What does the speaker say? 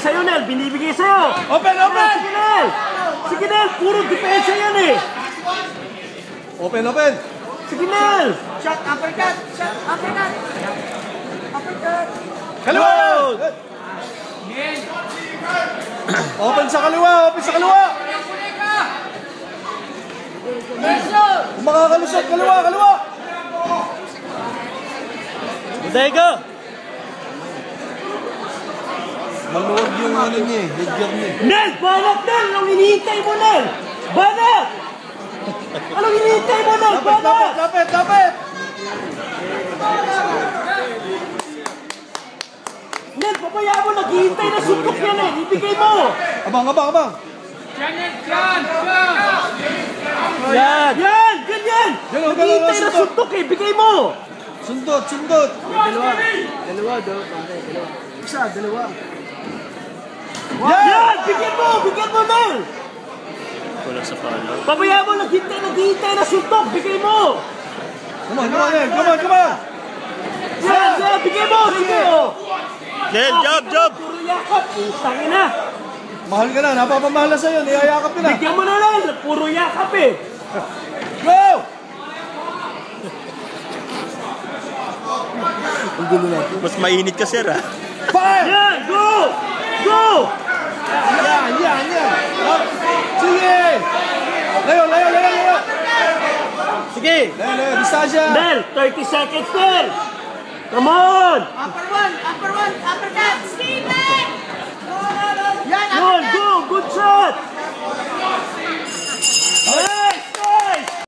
sa'yo, Nel. Binibigay sa'yo. Open, open! Sige, Nel. Sige, Nel. Puro depensa yan eh. Open, open! Sige, Nel. Shot, uppercut! Shot, uppercut! Uppercut! Kaliwa! Open sa kaliwa! Open sa kaliwa! Kung makakalusot, kaliwa! Kaliwa! Bodega. Maluwag yung ano niya eh. Headgear niya eh. Nel, banat, Nel. Anong hinihintay mo, Nel? Banat! Anong hinihintay mo, Nel? Lapit, Banat! lapit, lapit! Nel, papayaan mo. Naghihintay na suntok yan eh. Ibigay mo. Abang, abang, abang! Yan! Yan! Ganyan! Yan, ang Naghihintay gano'n, na suntok eh. Ibigay mo. Sundot, sundot! Dalawa. Dalawa daw, pare. Dalawa. Isa, dalawa. Yan! Bigyan mo! Bigyan mo, Nel! Kulang sa palo. Papayaan mo. Naghihintay na suntok. Bigay mo. Come on, come on, Nel! Come on, come on! Yan! Yan! Bigay mo! Sige oh! Nel, job, job! Puro yakap. Putang ina. Mahal ka na, napapamahal na sa'yo, niyayakap ka na. Bigyan mo na, Nel. Puro yakap eh. Go! Mas mainit ka, sir, ah. Fire! Yan! Go! Go! Yan, yan, yan! Sige! Layo, layo, layo, layo! Sige! Layo, layo, distansya! Nel, 30 seconds, Nel! Come on! Upper one, uppercut! Steven! Yan, Go! uppercut! Go! Good shot!